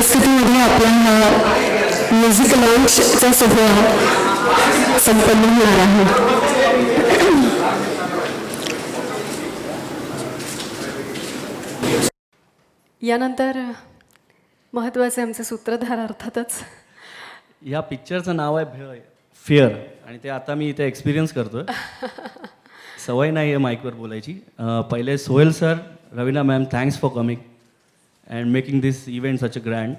उपस्थितीमध्ये आपला हा म्युझिक लॉन्चचा सोहळा संपन्न होणार आहे. यानंतर महत्त्वाचे आमचे सूत्रधार अर्थातच. या पिक्चरचं नाव आहे भय, फिअर, आणि ते आता मी इथे एक्सपिरियन्स करतो आहे. सवय नाही आहे माईकवर बोलायची. पहिले Sohail sir, Raveena ma'am, thanks for coming and making this event such a grand.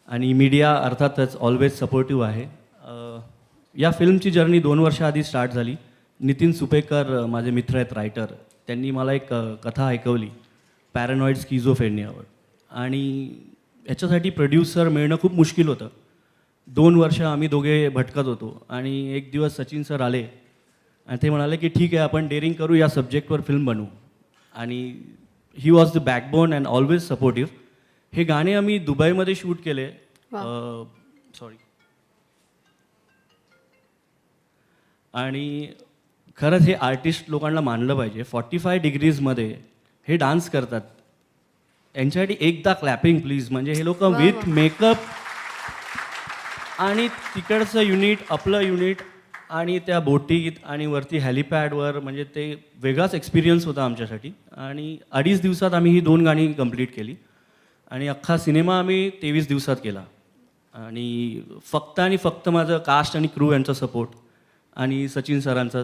आणि मीडिया अर्थातच ऑलवेज सपोर्टिव्ह आहे. या फिल्मची जर्नी 2 वर्ष आधी स्टार्ट झाली. नितीन सुपेकर माझे मित्र आहेत, रायटर, त्यांनी मला एक कथा ऐकवली पॅरानॉइड स्किझोफ्रेनियावर, आणि याच्यासाठी प्रोड्युसर मिळणं खूप मुश्किल होतं. 2 वर्ष आम्ही दोघे भटकत होतो, आणि एक दिवस सचिन सर आले आणि ते म्हणाले की ठीक आहे, आपण डेअरिंग करू, या सब्जेक्टवर फिल्म बनवू. आणि he was the backbone and always supportive. हे गाणे आम्ही दुबईमध्ये शूट केले. सॉरी. आणि खरंच हे आर्टिस्ट लोकांना मानलं पाहिजे. 45 डिग्रीजमध्ये हे डान्स करतात. यांच्यासाठी एकदा क्लॅपिंग प्लीज. म्हणजे हे लोक विथ मेकअप आणि तिकडचं युनिट, आपलं युनिट, आणि त्या बोटीत आणि वरती हॅलिपॅडवर, म्हणजे ते वेगळाच एक्सपिरियन्स होता आमच्यासाठी. आणि 2.5 दिवसात आम्ही ही 2 गाणी कंप्लीट केली, आणि अख्खा सिनेमा आम्ही 23 दिवसात केला. आणि फक्त आणि फक्त माझं कास्ट आणि क्रू यांचा सपोर्ट आणि सचिन सरांचा.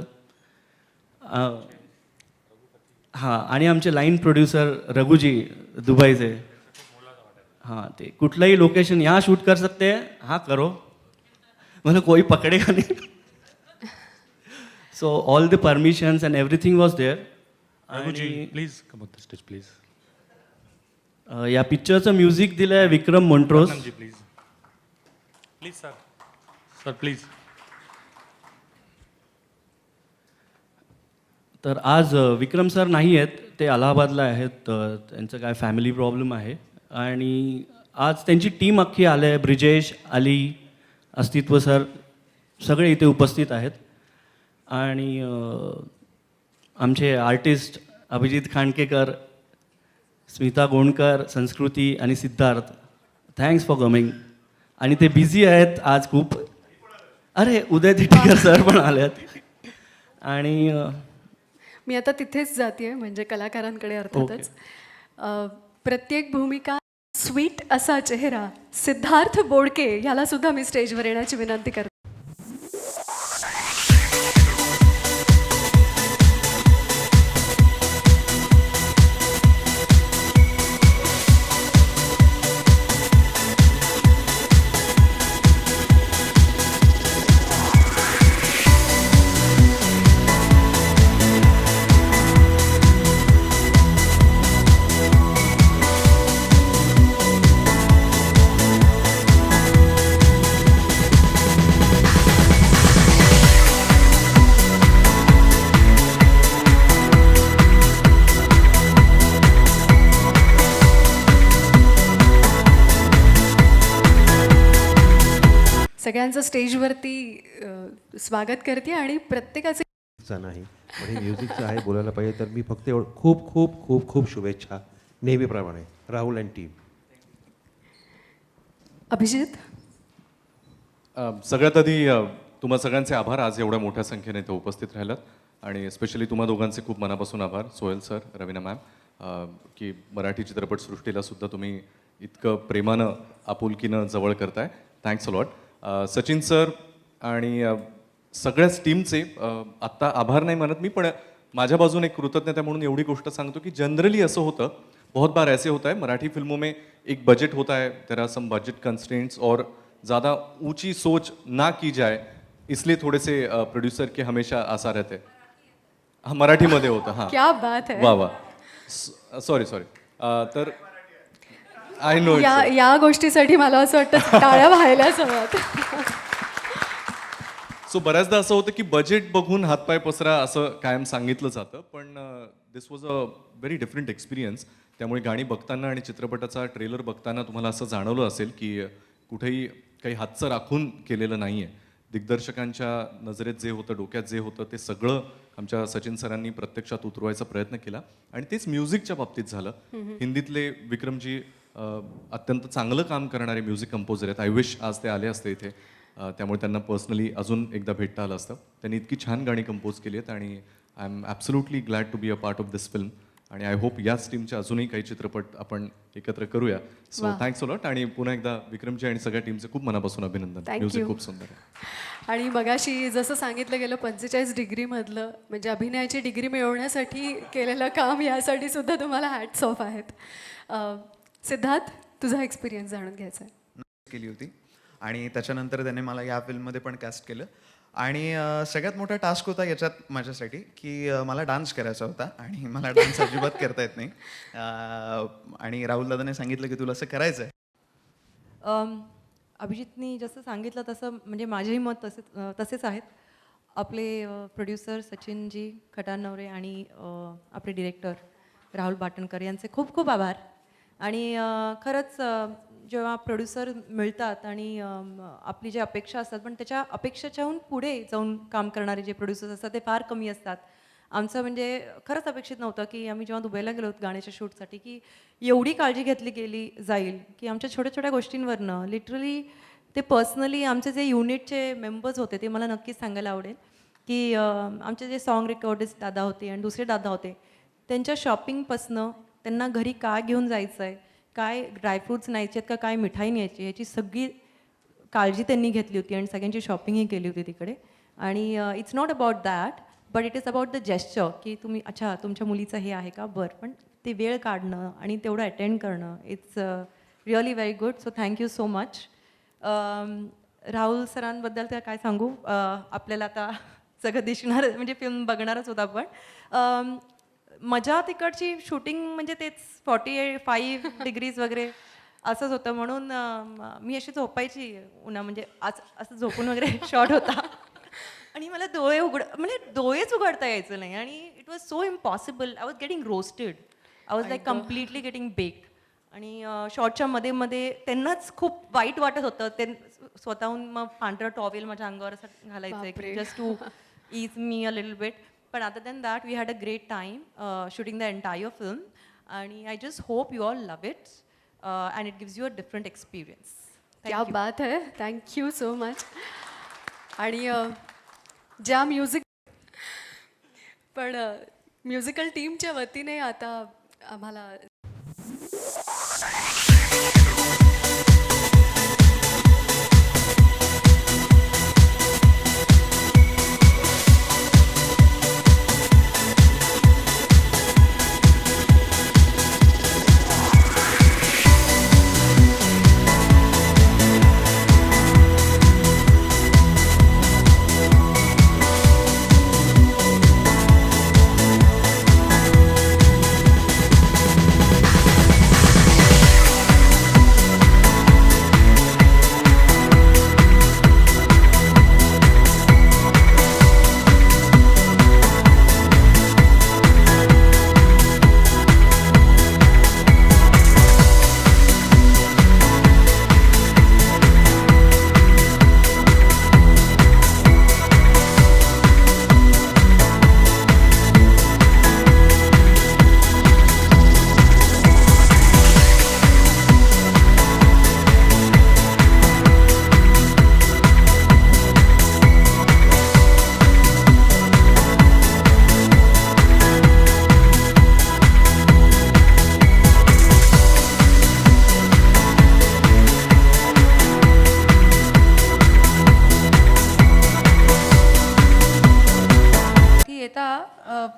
हां, आणि आमचे लाईन प्रोड्युसर रघुजी दुबईचे. हाँ, ते कुठलंही लोकेशन यहाँ शूट कर सकते हैं, हाँ करो, मतलब कोई पकड़ेगा नहीं. So all the permissions and everything was there. Raghuji please come on the stage please. या पिक्चरचं म्युझिक दिलं आहे Vikram Montrose. Ji please please sir, sir please. तर आज विक्रम सर नाही आहेत, ते अलाहाबादला आहेत. त्यांचं काय फॅमिली प्रॉब्लेम आहे, आणि आज त्यांची टीम अख्खी आली आहे. ब्रिजेश, अली, अस्तित्व सर, सगळे इथे उपस्थित आहेत. आणि आमचे आर्टिस्ट अभिजित खांडकेकर, स्मिता गोंडकर, संस्कृती आणि सिद्धार्थ, थँक्स फॉर कमिंग. आणि ते बिझी आहेत आज खूप. अरे, उदय तिटेकर सर पण आले आहेत. आणि मी आता तिथेच जाते आहे, म्हणजे कलाकारांकडे अर्थातच. प्रत्येक भूमिका स्वीट असा चेहरा सिद्धार्थ बोडके ह्याला सुद्धा मी स्टेजवर येण्याची विनंती करते. सगळ्यांचं स्टेजवरती स्वागत करते, आणि प्रत्येकाचे नाही पण हे म्युझिकचं आहे, बोलायला पाहिजे तर मी फक्त खूप खूप खूप खूप शुभेच्छा नेहमीप्रमाणे राहुल अँड टीम. अभिजित. सगळ्यात आधी तुम्हा सगळ्यांचे आभार, आज एवढ्या मोठ्या संख्येने इथे उपस्थित राहिलात. आणि स्पेशली तुम्हा दोघांचे खूप मनापासून आभार, सोहेल सर, रवीना मॅम, की मराठी चित्रपटसृष्टीला सुद्धा तुम्ही इतकं प्रेमानं, आपुलकीनं जवळ करताय. Thanks a lot. Sachin sir आणि सगळ्याच टीमचे आत्ता आभार नाही मानत मी, पण माझ्या बाजूने एक कृतज्ञता म्हणून एवढी गोष्ट सांगतो की जनरली असं होतं, बहुत बार ऐसे होता है मराठी फिल्मों में, एक बजट होता है, there are some budget constraints, और ज़्यादा ऊंची सोच ना की जाए, इसलिए थोड़े से प्रोड्यूसर के हमेशा आशा रहते. हाँ, मराठीमध्ये होतं. हां, क्या बात है. वा वा, सॉरी सॉरी. तर आय नो या गोष्टीसाठी मला असं वाटतं टाळ्या व्हायलाच हव्यात. सो बऱ्याचदा असं होतं की बजेट बघून हातपाय पसरा असं कायम सांगितलं जातं, पण this was a very different experience. त्यामुळे गाणी बघताना आणि चित्रपटाचा ट्रेलर बघताना तुम्हाला असं जाणवलं असेल की कुठेही काही हातचं राखून केलेलं नाही आहे. दिग्दर्शकांच्या नजरेत जे होतं, डोक्यात जे होतं, ते सगळं आमच्या सचिन सरांनी प्रत्यक्षात उतरवायचा प्रयत्न केला. आणि तेच म्युझिकच्या बाबतीत झालं. हिंदीतले विक्रमजी अत्यंत चांगलं काम करणारे म्युझिक कंपोजर आहेत. आय विश आज ते आले असते इथे. त्यामुळे त्यांना पर्सनली अजून एकदा भेटता आलं असतं. त्यांनी इतकी छान गाणी कंपोज केली आहेत आणि I am absolutely glad to be a part of this film. आणि आय होप याच टीमच्या अजूनही काही चित्रपट आपण एकत्र करूया. So thanks a lot. आणि पुन्हा एकदा विक्रमजी आणि सगळ्या टीमचे खूप मनापासून अभिनंदन. Thank music you. खूप सुंदर आहे. आणि मगाशी जसं सांगितलं गेलं 45 डिग्रीमधलं म्हणजे अभिनयाची डिग्री मिळवण्यासाठी केलेलं काम यासाठी सुद्धा तुम्हाला हॅट्स ऑफ आहेत. सिद्धार्थ, तुझा एक्सपिरियन्स जाणून घ्यायचा आहे. केली होती आणि त्याच्यानंतर त्याने मला या फिल्ममध्ये पण कास्ट केलं. आणि सगळ्यात मोठा टास्क होता याच्यात माझ्यासाठी की मला डान्स करायचा होता आणि मला डान्स अजिबात करता येत नाही. आणि राहुल दादाने सांगितलं की तुला असं करायचं आहे. अभिजितनी जसं सांगितलं तसं म्हणजे माझेही मत तसेच आहेत. आपले प्रोड्युसर सचिनजी खटानवरे आणि आपले डिरेक्टर राहुल बाटणकर यांचे खूप खूप आभार. आणि खरंच जेव्हा प्रोड्युसर मिळतात आणि आपली जी अपेक्षा असतात पण त्याच्या अपेक्षेच्याहून पुढे जाऊन काम करणारे जे प्रोड्युसर्स असतात ते फार कमी असतात. आमचं म्हणजे खरंच अपेक्षित नव्हतं की आम्ही जेव्हा दुबईला गेलो होतो गाण्याच्या शूटसाठी की एवढी काळजी घेतली गेली जाईल की आमच्या छोट्या छोट्या गोष्टींवरनं लिटरली ते पर्सनली आमचे जे युनिटचे मेंबर्स होते ते मला नक्कीच सांगायला आवडेल की आमचे जे सॉन्ग रेकॉर्डिस्ट दादा होते आणि दुसरे दादा होते त्यांच्या शॉपिंगपासनं त्यांना घरी काय घेऊन जायचं आहे, काय ड्रायफ्रूट्स न्यायचे आहेत का काय मिठाई न्यायची याची सगळी काळजी त्यांनी घेतली होती आणि सगळ्यांची शॉपिंगही केली होती तिकडे. आणि it's not about that but it is about the gesture की तुम्ही अच्छा तुमच्या मुलीचं हे आहे का बरं पण ते वेळ काढणं आणि तेवढं अटेंड करणं it's really very good. So thank you so much. Rahul सरांबद्दल तर काय सांगू, आपल्याला आता सगळं दिसणार म्हणजे फिल्म बघणारच होता पण मजा तिकडची शूटिंग म्हणजे तेच 45 डिग्रीज वगैरे असंच होतं. म्हणून मी अशी झोपायची उन्हा म्हणजे आज असं झोपून वगैरे शॉर्ट होता आणि मला म्हणजे डोळेच उघडता यायचं नाही आणि it was so impossible. I was getting roasted. I was like completely getting baked. आणि शॉर्टच्या मध्ये मध्ये त्यांनाच खूप वाईट वाटत होतं. ते स्वतःहून मग पांढरं टॉवेल माझ्या अंगावर असं घालायचं just to ease me a little bit. But other than that, we had a great time shooting the entire film. And I just hope you all love it. And it gives you a different experience. क्या बात है. Thank you so much. आणि ज्या musical टीमच्या वतीने आता आम्हाला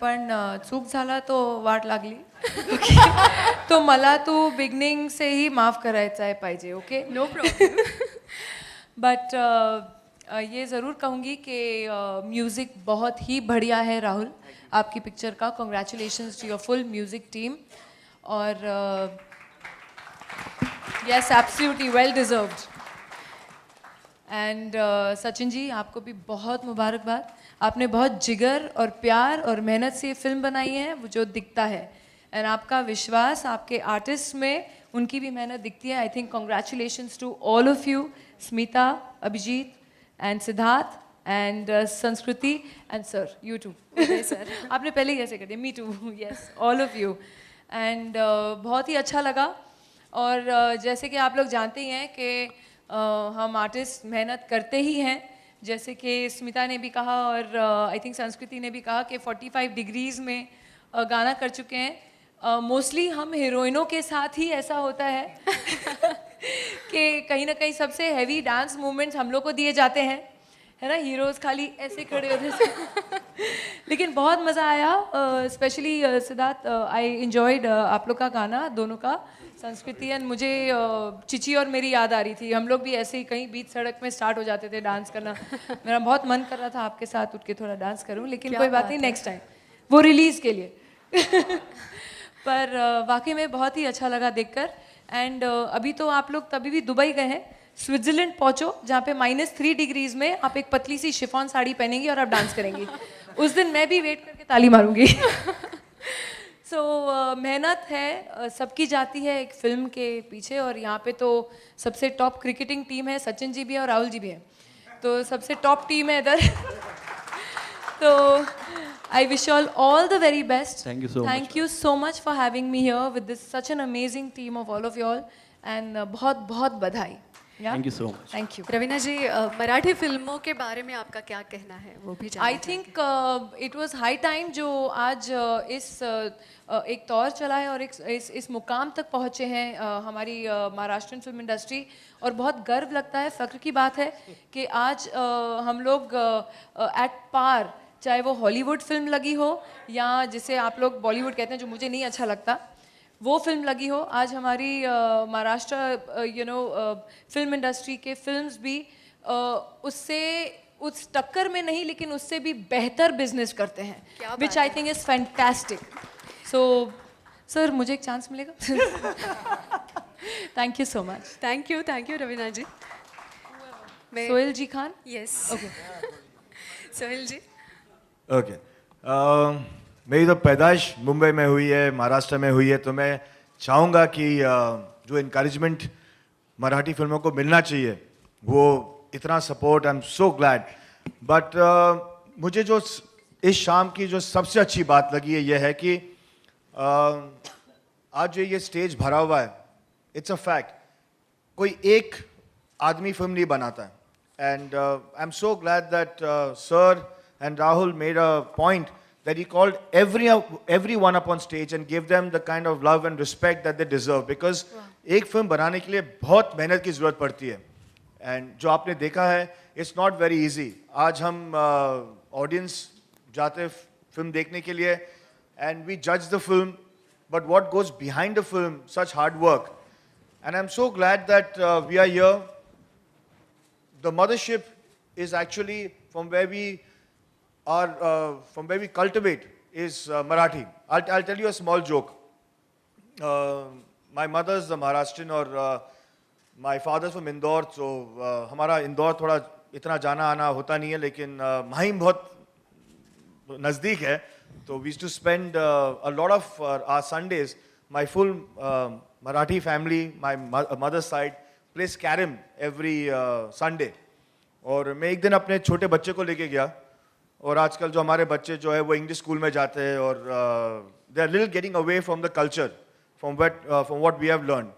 पण चूक झाला तो वाट लागली. तो मला तू बिगनिंग से ही माफ़ करायचा है पाहिजे. Okay, no problem. बट ये ज़रूर कहूँगी कि म्यूज़िक बहुत ही बढ़िया है राहुल आपकी पिक्चर का. Congratulations to your full music team. और yes, absolutely well deserved. And Sachin ji, आपको भी बहुत मुबारकबाद. आपने बहुत जिगर और प्यार और मेहनत से ये फिल्म बनाई है, वो जो दिखता है. एंड आपका विश्वास आपके आर्टिस्ट में, उनकी भी मेहनत दिखती है. I think congratulations to all of you, Smita, Abhijeet and Siddharth and Sanskriti and sir, you too. Sir आपने पहले ही ऐसे कर दिया. Me too. Yes, all of you. And बहुत ही अच्छा लगा. और जैसे कि आप लोग जानते ही हैं कि हम आर्टिस्ट मेहनत करते ही हैं, जैसे कि स्मिता ने भी कहा और आई थिंक संस्कृति ने भी कहा कि 45 डिग्रीज में गाना कर चुके हैं। मोस्टली हम हीरोइनों के साथ ही ऐसा होता है कि कहीं ना कहीं सबसे हैवी डांस मूवमेंट्स हम लोग को दिए जाते हैं, है ना। हीरोज खाली ऐसे खड़े होते हैं लेकिन बहुत मज़ा आया, स्पेशली सिद्धार्थ, आई इंजॉयड आप लोग का गाना दोनों का, संस्कृति एंड मुझे चिची और मेरी याद आ रही थी। हम लोग भी ऐसे ही कहीं बीच सड़क में स्टार्ट हो जाते थे डांस करना। मेरा बहुत मन कर रहा था आपके साथ उठ के थोड़ा डांस करूं, लेकिन कोई बात नहीं, नेक्स्ट टाइम वो रिलीज़ के लिए पर वाकई में बहुत ही अच्छा लगा देखकर। एंड अभी तो आप लोग तभी भी दुबई गए हैं, स्विट्जरलैंड पहुंचो जहाँ पे -3 डिग्रीज में आप एक पतली सी शिफॉन साड़ी पहनेंगी और आप डांस करेंगी। उस दिन मैं भी वेट करके ताली मारूंगी। सो मेहनत है सबकी जाती है एक फिल्म के पीछे, और यहाँ पे तो सबसे टॉप क्रिकेटिंग टीम है, सचिन जी भी है और राहुल जी भी है, तो सबसे टॉप टीम है इधर। तो I wish all the very best. Thank you so much. Thank you so much for having me here with this such an amazing team of all of you all, and बहुत बहुत बधाई। Thank you so much. Thank you. Raveena ji, Marathi फिल्मों के बारे में आपका क्या कहना है वो भी जानना I think it was high time जो आज इस एक दौर चला है और इस मुकाम तक पहुँचे हैं हमारी महाराष्ट्रन फिल्म इंडस्ट्री, और बहुत गर्व लगता है, फ़ख्र की बात है कि आज हम लोग एट पार, चाहे वो हॉलीवुड फिल्म लगी हो या जिसे आप लोग बॉलीवुड कहते हैं जो मुझे नहीं अच्छा लगता, वो फिल्म लगी हो, आज हमारी महाराष्ट्र फिल्म इंडस्ट्री के फिल्म्स भी उससे उस टक्कर में नहीं लेकिन उससे भी बेहतर बिजनेस करते हैं, which I think is fantastic. So sir मुझे एक चांस मिलेगा? Thank you so much. Thank you Raveena ji. मैं Sohail ji Khan. Yes, okay. Sohail ji. Okay मेरी तो पैदाइश मुंबई में हुई है, महाराष्ट्र में हुई है, तो मैं चाहूँगा कि जो इनकरेजमेंट मराठी फिल्मों को मिलना चाहिए वो इतना support, I am so glad. But मुझे जो इस शाम की जो सबसे अच्छी बात लगी है ये है कि आज जो ये स्टेज भरा हुआ है, इट्स अ फैक्ट, कोई एक आदमी फिल्म नहीं बनाता है। And I am so glad that sir and Rahul made a point that he called everyone up on stage and gave them the kind of love and respect that they deserve, because एक film बनाने के लिए बहुत मेहनत की ज़रूरत पड़ती है, and जो आपने देखा है it's not very easy। आज हम ऑडियंस जाते हैं फिल्म देखने के लिए and we judge the film, but what goes behind the film, such hard work, and I'm so glad that we are here. The mothership is actually from where we cultivate is Marathi. I'll tell you a small joke. My mother's a Maharashtrian और my father's from Indore, so हमारा इंदौर थोड़ा इतना जाना आना होता नहीं है, लेकिन माहिम बहुत नज़दीक है, तो we used to spend a lot of our Sundays, my full Marathi family, my mother's side plays carom every Sunday। और मैं एक दिन अपने छोटे बच्चे को लेके गया, और आजकल जो हमारे बच्चे जो है वो इंग्लिश स्कूल में जाते हैं और they are little getting away from the culture from what we have learn.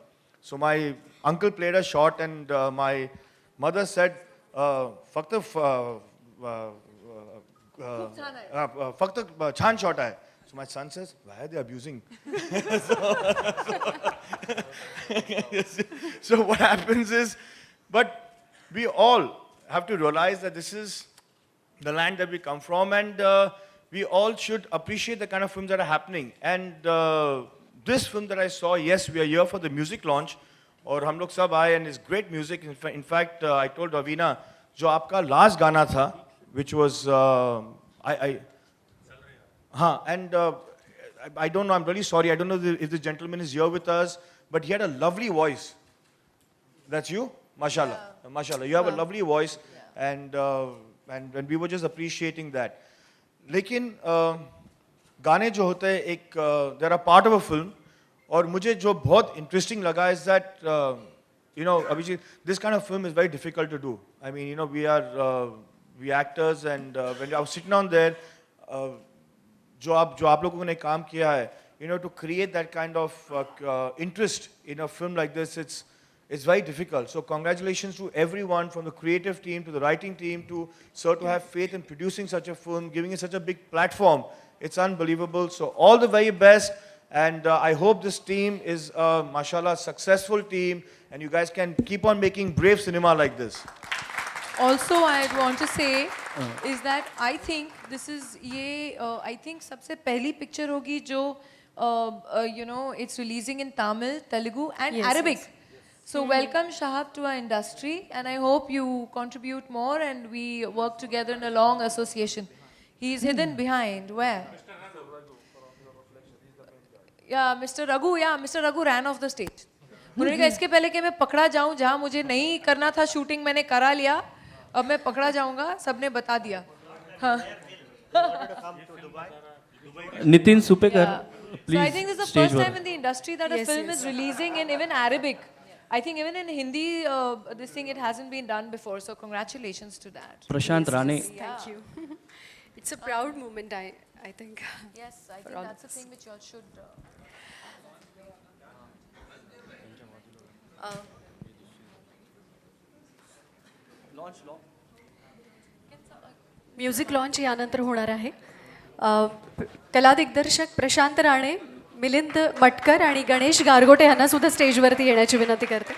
So my uncle played a shot and my mother said फक्त छान शॉट आहे। So my son says, why are they abusing? So what happens is, but we all have to realize that this is the land that we come from, and we all should appreciate the kind of films that are happening. And this film that I saw, yes, we are here for the music launch, और हम लोग सब आए, and it's great music. In fact, I told Ravina, जो आपका last गाना था, which was and I don't know, I'm really sorry, I don't know if this gentleman is here with us, but he had a lovely voice. That's you? Mashallah. Yeah. Mashallah. You have a lovely voice, and we were just appreciating that. लेकिन गाने जो होते हैं एक they're a part of a film, और मुझे जो बहुत interesting लगा is that Abhijit, this kind of film is very difficult to do. I mean, we are actors, and when I was sitting down there, जो आप लोगों ने काम किया है, to create that kind of interest in a film like this, it's very difficult. So congratulations to everyone from the creative team to the writing team to Sir to have faith in producing such a film, giving it such a big platform. It's unbelievable. So all the very best. And I hope this team is a, mashallah, successful team. And you guys can keep on making brave cinema like this. Also, I want to say is that I think this is I think सबसे पहली picture होगी जो it's releasing in Tamil, Telugu and Arabic. So welcome Shahab to our industry, and I hope you contribute more and we work together in a long association. He is hidden behind where? Mr. Raghu ran off the stage. उन्होंने कहा इसके पहले कि मैं पकड़ा जाऊं जहां मुझे नहीं करना था शूटिंग मैंने करा लिया, अब मैं पकड़ा जाऊंगा, सबने बता दिया. हाँ. Nitin Supekar, please. So I think this is the first time in the industry that a film is releasing in even Arabic. I think even in Hindi, this thing, it hasn't been done before. So congratulations to that. Prashant Rane. Thank you. It's a proud moment, I think. Yes, I think that's the thing which you all should. Music launch यानंतर होणार आहे. कला दिग्दर्शक प्रशांत राणे, मिलिंद मटकर आणि गणेश गारगोटे यांना सुद्धा स्टेजवरती येण्याची विनंती करते.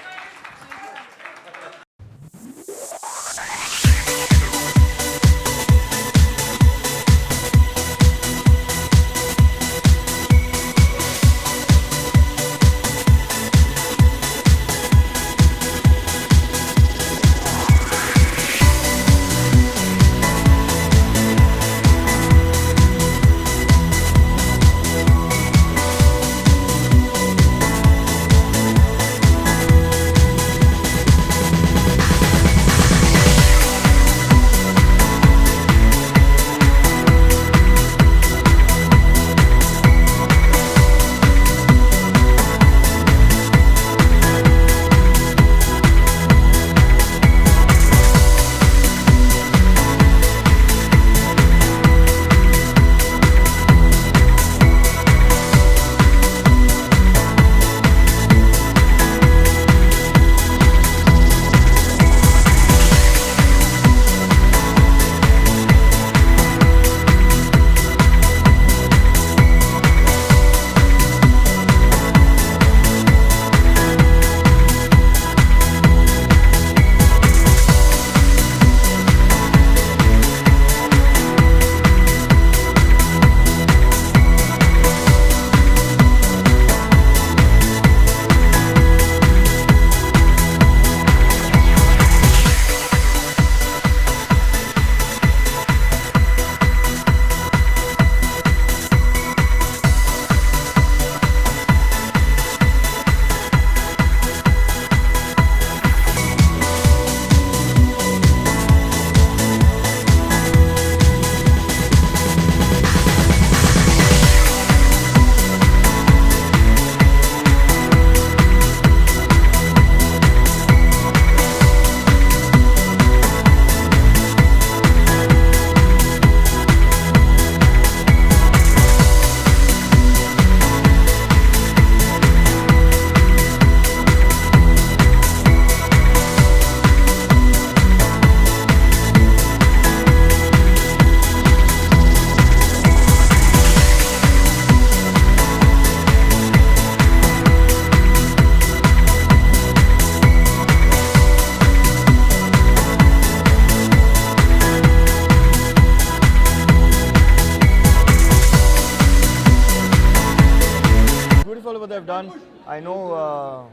What they've done. I know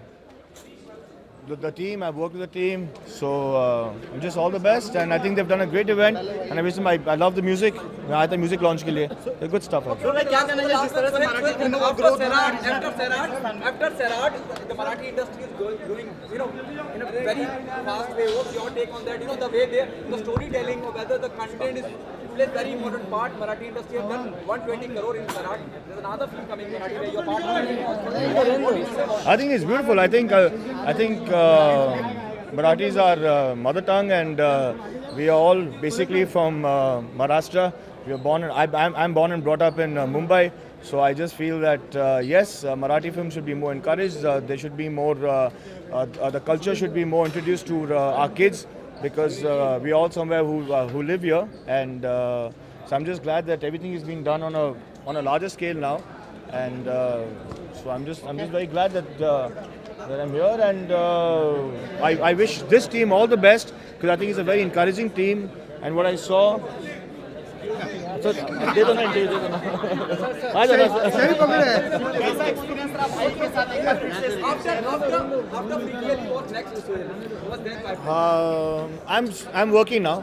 the team, I've worked with the team, so just all the best, and I think they've done a great event, and I love the music. I had the music launch के लिए, they're good stuff. So like क्या कहना चाहिए जिस तरह से Marathi after Seraad, the Marathi industry is growing, in a very fast way. What's your take on that? The way the storytelling or whether the content plays very important part. Marathi industry has done 120 crore in Seraad. There's another film coming Marathi where you're part of it. I think it's beautiful. I think Marathi is our mother tongue, and we are all basically from Maharashtra. We are born. I'm born and brought up in Mumbai. So I just feel that yes, Marathi films should be more encouraged. There should be more. The culture should be more introduced to our kids because we all somewhere who live here, and so I'm just glad that everything is being done on a larger scale now, and so I'm just very glad that I'm here, and I wish this team all the best because I think it's a very encouraging team, and what I saw. So, दे दो ना interview दे दो ना आ जाओ कैसा experience रहा भाई के साथ एक बार after prequel what next Sohail what there I'm working now.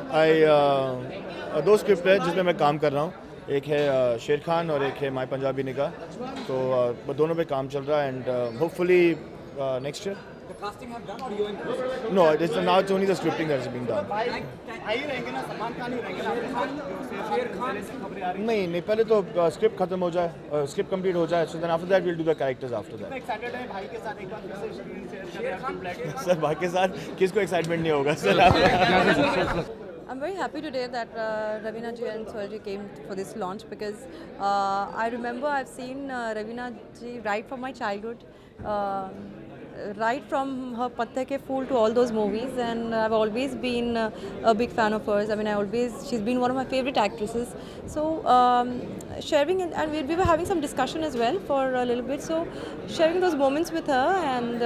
दो स्क्रिप्ट है जिसमें मैं काम कर रहा हूँ. एक है शेर खान और एक है माय पंजाबी निगाह. तो दोनों पे काम चल रहा है and hopefully next year. the casting have done or you in process? No, now it's only the scripting that is being done. आई रहेंगे ना सलमान खान ही रहेंगे ना आपके साथ शेर खान से खबरें आ रही नहीं पहले तो स्क्रिप्ट खत्म हो जाए, स्क्रिप्ट कंप्लीट हो जाए, so then after that we'll do the characters after that. Excited है भाई के साथ एक बार फिर से स्क्रीन शेयर शेर खान सर भाई के साथ किसको एक्साइटमेंट नहीं होगा sir. I'm very happy today that Ravina ji and Sohail ji came for this launch because I remember I've seen Ravina ji right from my childhood, right from her Patte Ke Phool to all those movies, and I've always been a big fan of hers. I mean, she's been one of my favorite actresses. So sharing and we were having some discussion as well for a little bit. So sharing those moments with her and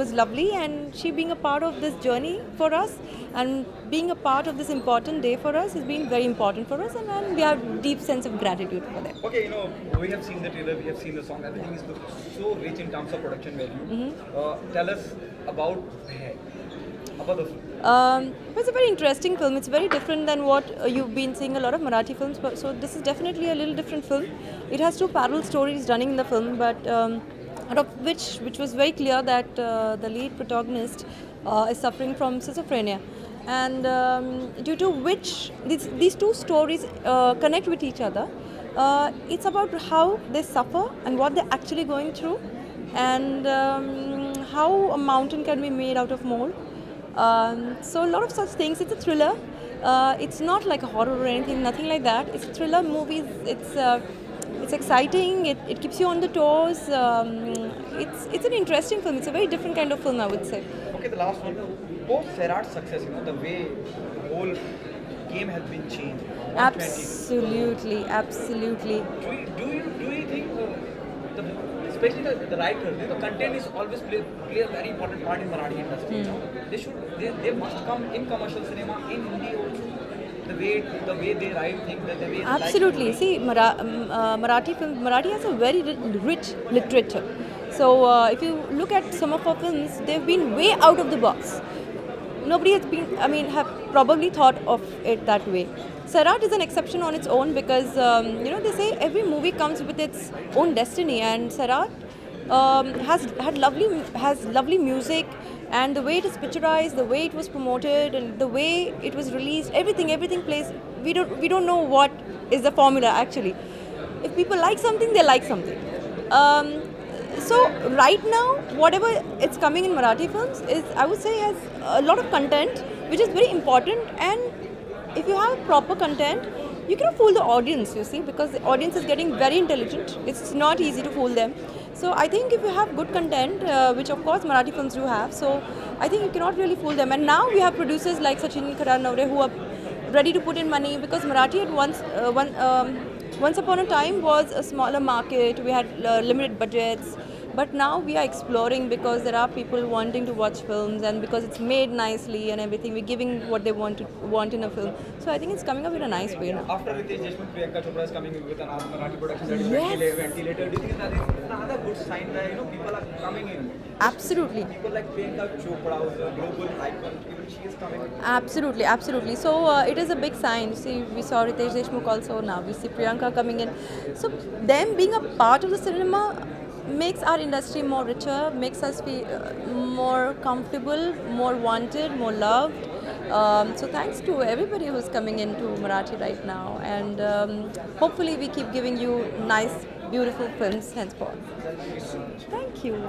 was lovely, and she being a part of this journey for us and being a part of this important day for us has been very important for us, and we have deep sense of gratitude for them. Okay, you know, we have seen the trailer, we have seen the song, everything is so rich in terms of production value. Tell us about the film. It's a very interesting film. It's very different than what you've been seeing a lot of Marathi films. So this is definitely a little different film. It has two parallel stories running in the film, but out of which was very clear that the lead protagonist is suffering from schizophrenia, and due to which these two stories connect with each other. It's about how they suffer and what they're actually going through, and how a mountain can be made out of mole. So a lot of such things. It's a thriller. It's not like a horror or anything, nothing like that. It's a thriller movie. It's exciting. It keeps you on the toes. It's an interesting film. It's a very different kind of film, I would say. Okay, the last one. Post Sairat's success, you know, the way the whole game has been changed. 120. Absolutely. Do you think, especially the writer, the content is always play a very important part in Marathi industry. You know? They must come in commercial cinema, in Hindi also. The way they write things, the way they Absolutely. See, Marathi has a very rich literature. So if you look at some of our films, they've been way out of the box. Nobody has have probably thought of it that way. Sairat is an exception on its own because, they say every movie comes with its own destiny, and Sairat has lovely music, and the way it is picturized, the way it was promoted, and the way it was released, everything plays. We don't know what is the formula actually. If people like something, they like something. So right now, whatever it's coming in Marathi films is, I would say, has a lot of content, which is very important. And if you have proper content, you cannot fool the audience, you see, because the audience is getting very intelligent. It's not easy to fool them. So I think if you have good content, which of course Marathi films do have, so I think you cannot really fool them. And now we have producers like Sachin Khadanovre who are ready to put in money, because Marathi at once upon a time was a smaller market. We had limited budgets. But now we are exploring because there are people wanting to watch films, and because it's made nicely and everything, we're giving what they want in a film. So I think it's coming up in a nice way now. After Ritesh Deshmukh, Priyanka Chopra is coming with an Marathi production that is ventilated. Do you think that is another good sign that people are coming in? Absolutely. People like Priyanka Chopra, who's a global icon, even she is coming. Absolutely. So it is a big sign. See, we saw Ritesh Deshmukh also, now we see Priyanka coming in. So them being a part of the cinema makes our industry more richer, makes us feel more comfortable, more wanted, more loved. So thanks to everybody who's coming into Marathi right now, and hopefully we keep giving you nice, beautiful films henceforth. Thank you.